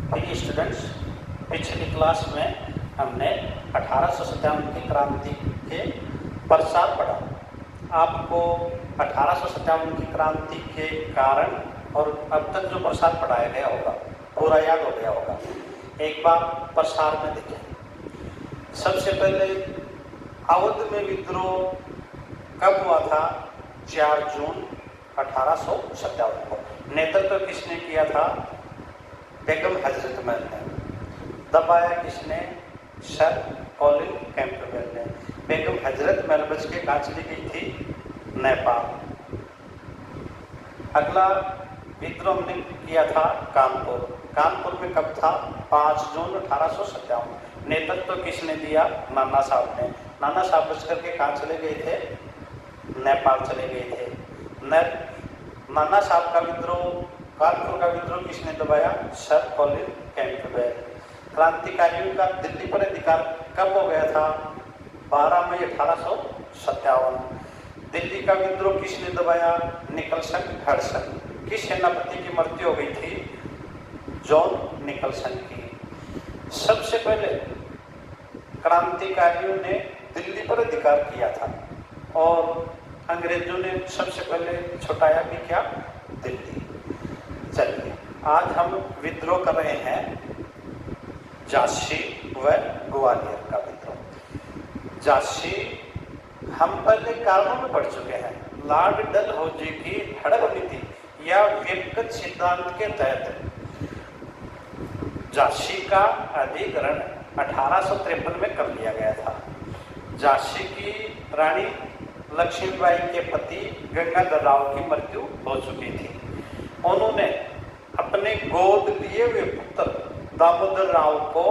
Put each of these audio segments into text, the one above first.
प्रिय स्टूडेंट्स, पिछली क्लास में हमने 1857 की क्रांति के प्रसार पढ़ा। आपको 1857 की क्रांति के कारण और अब तक जो प्रसार पढ़ाया गया होगा पूरा याद हो गया होगा। एक बार प्रसार में देखें। सबसे पहले अवध में विद्रोह कब हुआ था? 4 जून 1857 को। नेतृत्व किसने किया था? बेगम हजरत महल ने। दबाया किसने? सर कॉलिन कैंपबेल ने। बेगम हजरत महल बच के कहाँ चली गई थी? नेपाल। अगला विद्रोह ने किया था कानपुर। कानपुर में कब था? 5 जून 1857। नेतृत्व किसने दिया? नाना साहब ने। नाना साहब बच करके कहाँ चले गए थे? नेपाल चले गए थे। नाना साहब का विद्रोह, कानपुर का विद्रोह किसने दबाया? Sir Colin Campbell. क्रांतिकारियों का दिल्ली पर अधिकार कब हो गया था? 12 मई 1857। दिल्ली का विद्रोह किसने दबाया? Nicholson Hudson. किस सेनापति की मृत्यु हो गई थी? जॉन निकलसन की। सबसे पहले क्रांतिकारियों ने दिल्ली पर अधिकार किया था और अंग्रेजों ने सबसे पहले छुटाया भी क्या? दिल्ली। चलिए, आज हम विद्रोह कर रहे हैं झांसी व ग्वालियर का विद्रोह। झांसी हम पहले कानून में पढ़ चुके हैं। लॉर्ड डलहौजी की हड़प नीति या व्यक्तिगत सिद्धांत के तहत झांसी का अधिग्रहण 1853 में कर लिया गया था। झांसी की रानी लक्ष्मीबाई के पति गंगाधर राव की मृत्यु हो चुकी थी। उन्होंने अपने गोद लिए हुए पुत्र दामोदर राव को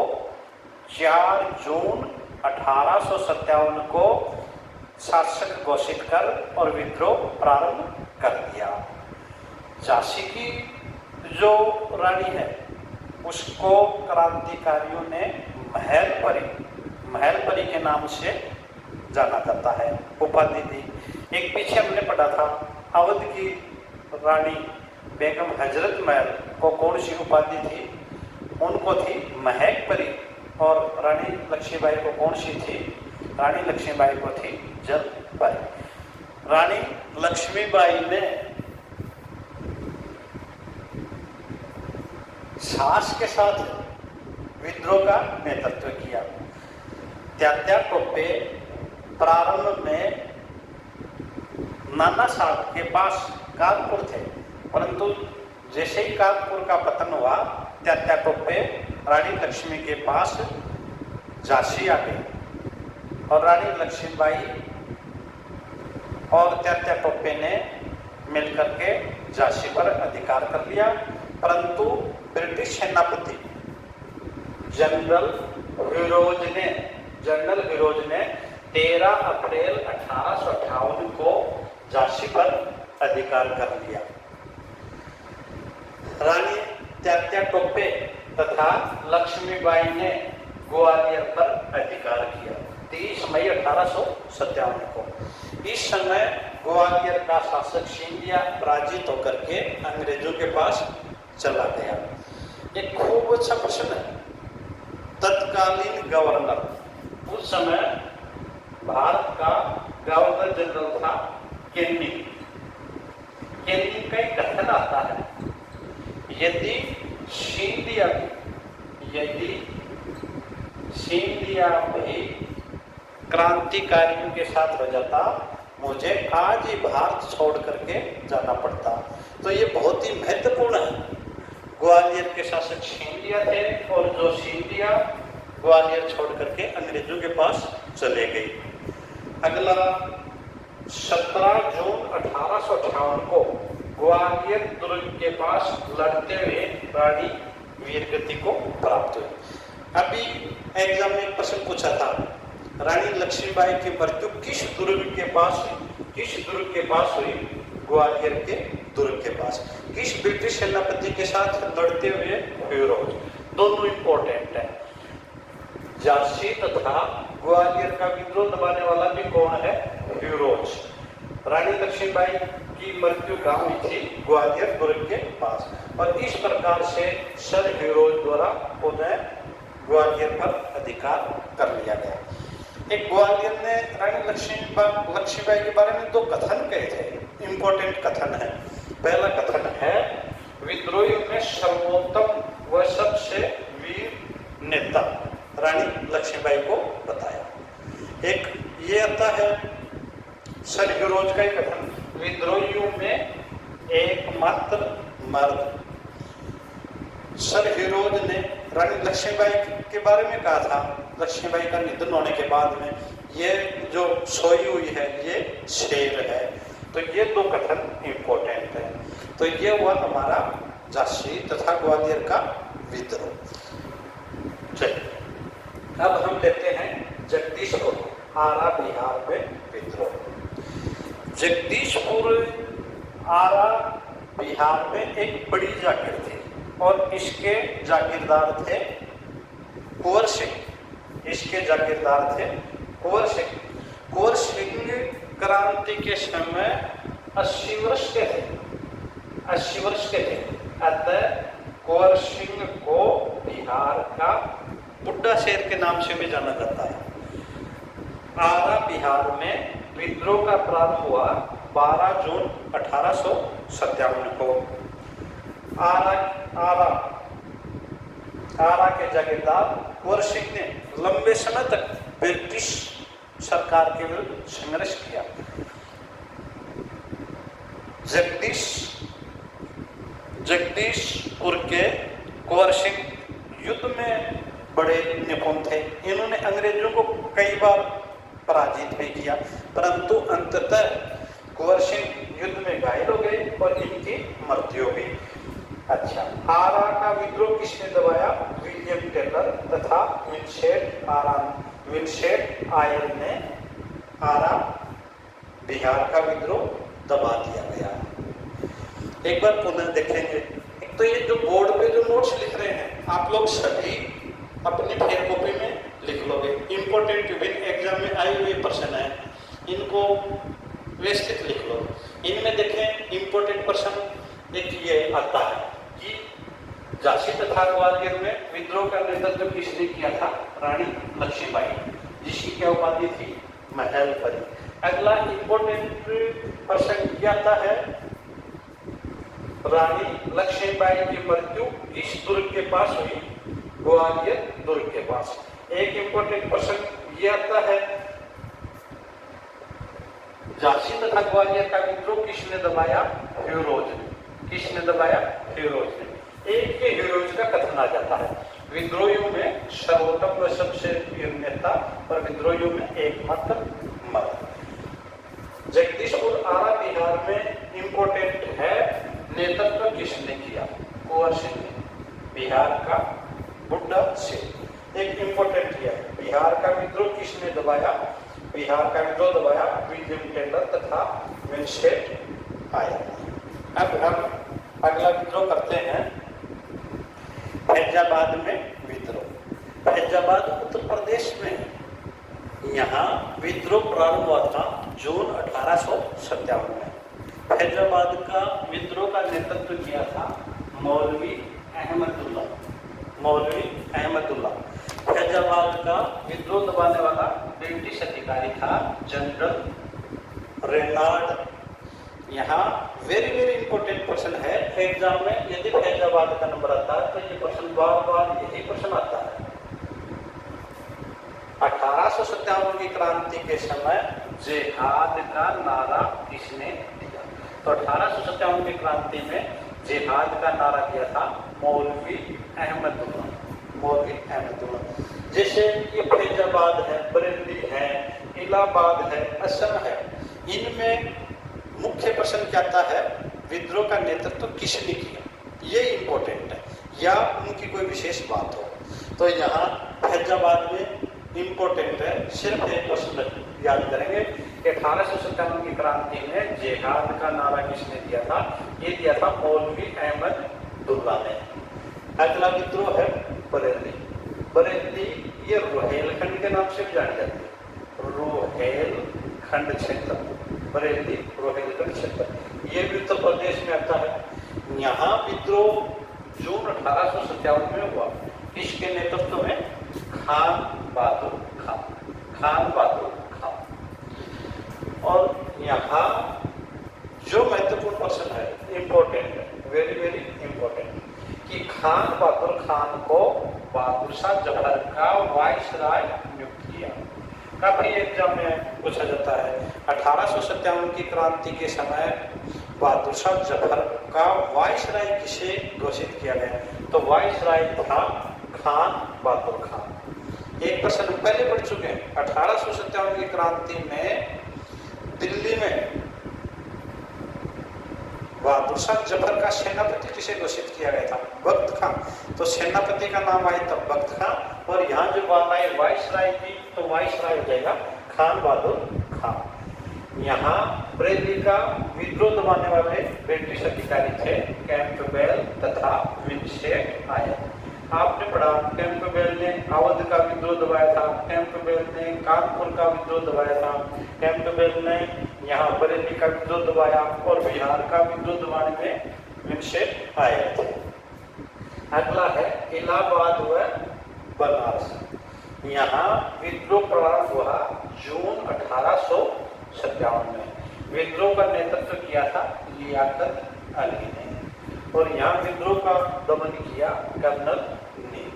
4 जून 1857 को शासक घोषित कर और विद्रोह प्रारंभ कर दिया। झांसी की जो रानी है उसको क्रांतिकारियों ने महल परी के नाम से जाना जाता है, उपाधि दी। एक पीछे हमने पढ़ा था अवध की रानी बेगम हजरत महल को कौन सी उपाधि थी? उनको थी महक परी। और रानी लक्ष्मीबाई को कौन सी थी? रानी लक्ष्मीबाई को थी जल परी। रानी लक्ष्मीबाई ने साहस के साथ विद्रोह का नेतृत्व किया। त्यात्या टोपे प्रारंभ में नाना साहब के पास कानपुर थे, परंतु जैसे ही कानपुर का पतन हुआ त्यात्या टोपे रानी लक्ष्मी के पास झांसी आ गई और रानी लक्ष्मीबाई और त्यात्या टोपे ने मिलकर के झांसी पर अधिकार कर लिया। परंतु ब्रिटिश सेनापति जनरल फिरोज ने 13 अप्रैल 1858 को झांसी पर अधिकार कर लिया। रानी त्यात्या टोपे तथा लक्ष्मीबाई ने ग्वालियर पर अधिकार किया 30 मई 1857 को। इस समय ग्वालियर का शासक सिंधिया पराजित होकर के अंग्रेजों के पास चला गया। एक खूब अच्छा प्रश्न है। तत्कालीन गवर्नर, उस समय भारत का गवर्नर जनरल था केनी का एक कथन आता है, यदि सिंधिया भी क्रांतिकारियों के साथ हो जाता, मुझे आज ही भारत छोड़ करके जाना पड़ता। तो ये बहुत ही महत्वपूर्ण है। ग्वालियर के शासक सिंधिया थे और जो सिंधिया ग्वालियर छोड़ करके अंग्रेजों के पास चले गए। अगला 17 जून 1858 को ग्वालियर दुर्ग के पास लड़ते हुए रानी वीरगति को प्राप्त हुई। अभी एग्जाम में एक प्रश्न पूछा था, रानी लक्ष्मीबाई की मृत्यु किस दुर्ग के पास हुई? ग्वालियर के दुर्ग के पास। किस ब्रिटिश सेनापति के साथ लड़ते हुए? फिरोज। दोनों इंपॉर्टेंट है। झांसी तथा ग्वालियर का विद्रोह दबाने वाला भी कौन है? फिरोज। रानी लक्ष्मीबाई की मृत्यु कहाँ हुई थी? ग्वालियर दुर्ग के पास। और इस प्रकार से सर हिरोज द्वारा पुनः ग्वालियर पर अधिकार कर लिया गया। एक ग्वालियर ने रानी लक्ष्मीबाई के बारे में दो कथन कहे थे, इंपॉर्टेंट कथन है। पहला कथन है, विद्रोहियों में सर्वोत्तम व सबसे वीर नेता रानी लक्ष्मीबाई को बताया। एक ये आता है सर हिरोज का ही कथन, विद्रोहियों में एकमात्र मर्द। सर हिरोज ने रानी लक्ष्मीबाई के बारे में कहा था, लक्ष्मीबाई का निधन होने के बाद में, ये जो सोई हुई है ये शेर है। तो ये दो कथन इंपॉर्टेंट है। तो ये हुआ हमारा झांसी तथा ग्वालियर का विद्रोह। चलिए अब हम लेते हैं जगदीशपुर, आरा बिहार में विद्रोह। जगदीशपुर आरा बिहार में एक बड़ी जागीर थी और इसके जागीरदार थे कुंवर सिंह। इसके जागीरदार थे कुंवर सिंह। कुंवर सिंह क्रांति के समय 80 वर्ष के थे। 80 वर्ष के थे। अतः कुंवर सिंह को बिहार का बुड्ढा शेर के नाम से भी जाना जाता है। आरा बिहार में विद्रोह का प्रारंभ हुआ 12 जून 1857 को। आरा के जागीरदार कुंवर सिंह ने लंबे समय तक ब्रिटिश सरकार के विरुद्ध संघर्ष किया। जगदीशपुर के कुंवर सिंह युद्ध में बड़े निपुण थे। इन्होंने अंग्रेजों को कई बार पराजित भी किया, परंतु अंततः कुंवर सिंह युद्ध में घायल हो गए और इनकी मृत्यु हुई। अच्छा, आरा का विद्रोह किसने दबाया? विलियम टेलर तथा विंसेंट आयर ने आरा बिहार का विद्रोह दबा दिया गया। एक बार पुनः देखेंगे। एक तो ये जो बोर्ड पे जो नोट्स लिख रहे हैं आप लोग सभी अपनी फेयर कॉपी में लिख लोगे। इंपॉर्टेंट विभिन्न एग्जाम में आए हुए प्रश्न है, इनको व्यवस्थित लिख लो। इनमें देखें इंपॉर्टेंट प्रश्न एक ये आता है कि झांसी तथा ग्वालियर में विद्रोह का नेतृत्व किसने किया था? रानी लक्ष्मीबाई, जिसकी क्या उपाधि थी? महल परी। अगला इंपॉर्टेंट प्रश्न क्या आता है? रानी लक्ष्मीबाई की मृत्यु इस दुर्ग के पास हुई? ग्वालियर दुर्ग के पास। एक इंपॉर्टेंट प्रश्न ये आता है, झांसी तथा ग्वालियर का विद्रोह किसने दबाया? हिरोज ने। किसने दबाया? हिरोज ने। एक के हिरोज का कथन आ जाता है, विद्रोहियों में सर्वोत्तम व सबसे वीर नेता और विद्रोहियों में एकमात्र मर्द। जगदीशपुर आरा बिहार में इंपॉर्टेंट है, नेतृत्व किसने किया? कुंवर सिंह ने, बिहार का बुड्ढा शेर। एक इंपॉर्टेंट है, बिहार का विद्रोह किसने दबाया? बिहार का विद्रोह दबाया विलियम टेलर तथा विंसेंट आयर। अब हम अगला विद्रोह करते हैं फैजाबाद में विद्रोह। फैजाबाद उत्तर प्रदेश में। यहाँ विद्रोह प्रारंभ हुआ था जून 1857 में। फैजाबाद का विद्रोह का नेतृत्व किया था मौलवी अहमदुल्ला। फैजाबाद का विद्रोह दबाने वाला ब्रिटिश अधिकारी था जनरल रेनाल्ड। यहाँ वेरी इंपॉर्टेंट प्रश्न है एग्जाम में। यदि फैजाबाद का नंबर आता है तो ये प्रश्न बार यही प्रश्न आता है। 1857 की क्रांति के समय जिहाद का नारा किसने दिया? तो 1857 की क्रांति में जिहाद का नारा दिया था मौलवी अहमदुल्ला। जैसे ये फैजाबाद है, बरेली है, इलाहाबाद है, असम है, इनमें मुख्य प्रश्न क्या आता है? विद्रोह का नेतृत्व किसने किया? ये इंपॉर्टेंट है, या उनकी कोई विशेष बात हो। तो यहाँ फैजाबाद में इंपॉर्टेंट है, सिर्फ एक प्रश्न याद करेंगे कि 1857 की क्रांति में जिहाद का नारा किसने दिया था? ये दिया था मौलवी अहमदुल्ला ने। अगला विद्रोह है बरेली। ये रोहेलखंड के नाम से भी जानी जाती है। रोहेलखंड क्षेत्र, बरेली रोहेलखंड क्षेत्र, ये भी उत्तर प्रदेश में आता है। यहाँ विद्रोह जून 1857 में हुआ। इसके नेतृत्व में खान बहादुर खान। और यहाँ जो महत्वपूर्ण प्रश्न है, इम्पोर्टेंट है, वेरी वेरी इम्पोर्टेंट, कि खान बहादुर खान को बहादुर शाह जफर का वाइसराय नियुक्त किया। काफी एग्जाम में पूछा जाता है। 1857 की क्रांति के समय बहादुर शाह जफर का वाइसराय किसे घोषित किया गया? तो वाइसराय था खान बहादुर खान। एक प्रश्न पहले पढ़ चुके हैं। 1857 की क्रांति में दिल्ली में बहादुर शाह जफर का सेनापति किसे घोषित किया गया था? बख्त खां। तो सेनापति का नाम आया तब बख्त खां, और यहाँ जो बात आई वाइसराय की, तो वाइसराय हो जाएगा खान बहादुर खान। यहाँ बरेली का विद्रोह दबाने वाले ब्रिटिश अधिकारी थे कैंपबेल तथा विंसेंट आयर। आपने पढ़ा, कैंपबेल ने अवध का विद्रोह दबाया था, कैंपबेल ने कानपुर का विद्रोह दबाया था, कैंपबेल ने यहाँ बरेली का विद्रोह दबाया, और बिहार का विद्रोह दबाने में विंसेंट आयर थे। अगला है इलाहाबाद व बनारस। यहाँ विद्रोह प्रारंभ हुआ जून 1857 में। विद्रोह का नेतृत्व किया था लियाकत अली ने, और यहाँ विद्रोह का दमन किया कर्नल नील।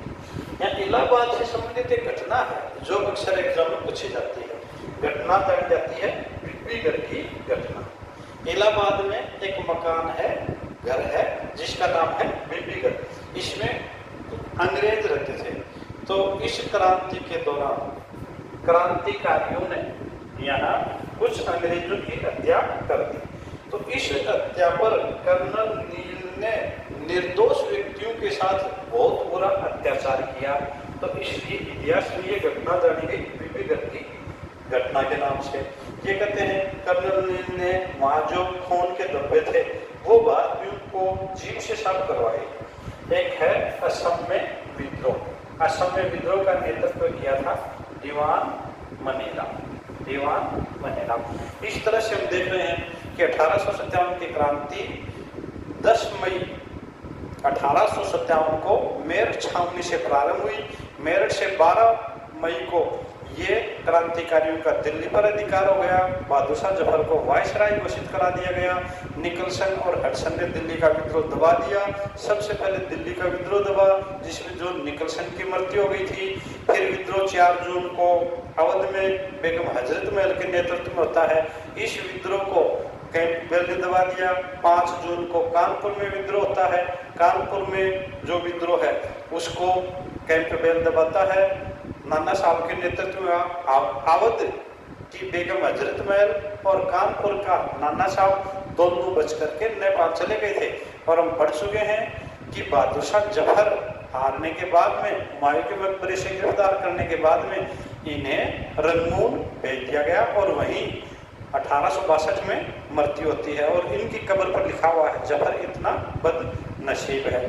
यहाँ इलाहाबाद से संबंधित एक घटना है जो अक्सर एग्जाम में पूछी जाती है। घटना तक जाती है बीबीगढ़ की घटना। इलाहाबाद में एक मकान है, घर है, जिसका नाम है बीबीगढ़। इसमें अंग्रेज रहते थे। तो इस क्रांति के दौरान क्रांतिकारियों ने यहाँ कुछ अंग्रेजों की हत्या कर दी। तो इस हत्या पर कर्नल नील ने निर्दोष व्यक्तियों के साथ बहुत बुरा अत्याचार किया। तो इसलिए इतिहास में ये घटना जानी गई बीबीगढ़ की घटना के नाम से। ये कहते हैं कर्नल नील ने वहाँ जो खून के धब्बे थे वो भारतीयों को जीप से साफ करवाए। एक है असम में विद्रोह। असम में विद्रोह का नेतृत्व किया था दीवान मनीलाल। इस तरह से हम देख रहे हैं कि 1857 की क्रांति 10 मई 1857 को मेरठ छावनी से प्रारंभ हुई। मेरठ से 12 मई को ये क्रांतिकारियों का दिल्ली पर अधिकार हो गया। बहादुर शाह जफर को वाइसराय घोषित करा दिया गया। निकलसन और हडसन ने दिल्ली का विद्रोह दबा दिया। सबसे पहले दिल्ली का विद्रोह दबा, जिसमें जो निकलसन की मृत्यु हो गई थी। फिर विद्रोह 4 जून को अवध में बेगम हजरत महल के नेतृत्व में होता है। इस विद्रोह को कैंपबेल ने दबा दिया। 5 जून को कानपुर में विद्रोह होता है। कानपुर में जो विद्रोह है उसको कैंपबेल दबाता है। नाना साहब के नेतृत्व में अवध की बेगम हजरत महल और कानपुर का नाना साहब दोनों बच करके नेपाल चले गए थे। और हम पढ़ चुके हैं कि बहादुर शाह जफर हारने के बाद में, हुमायूं के मकबरे से गिरफ्तार करने के बाद में इन्हें रंगून भेज दिया गया और वहीं 1862 में मृत्यु होती है। और इनकी कब्र पर लिखा हुआ है जफर इतना बदनसीब है।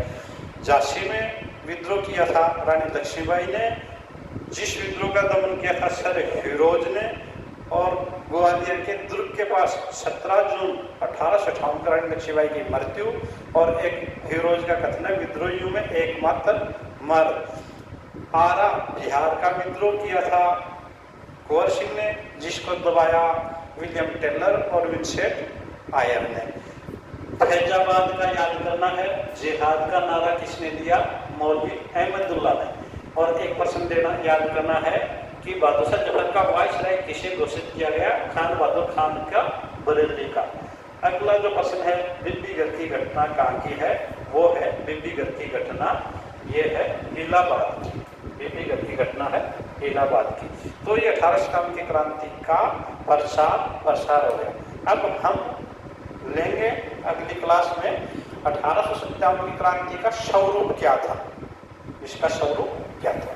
झांसी में विद्रोह किया था रानी लक्ष्मीबाई ने। जिस विद्रोह का दमन किया था सर फिरोज ने। और ग्वालियर के दुर्ग के पास 17 जून 1858 को रानी लक्ष्मीबाई की मृत्यु। और एक फिरोज का कथन है विद्रोहियों में एकमात्र मर्द। आरा बिहार का विद्रोह किया था कुंवर सिंह ने, जिसको दबाया विलियम टेलर और विंसेंट आयर ने। फैजाबाद का याद करना है, जिहाद का नारा किसने दिया? मौलवी अहमदुल्ला ने। और एक प्रश्न देना याद करना है कि बहादुर शाह जफर का वाइसराय किसे घोषित किया गया? खान बहादुर खान का बरेली का। अगला जो प्रश्न है बीबीगढ़ की घटना कहाँ की है? वो है बीबीगढ़ की घटना, ये है इलाहाबाद की। बीबीगढ़ की घटना है इलाहाबाद की। तो ये 1857 की क्रांति का प्रसार हो गया। अब हम लेंगे अगली क्लास में 1857 की क्रांति का स्वरूप क्या था, इसका स्वरूप क्या था।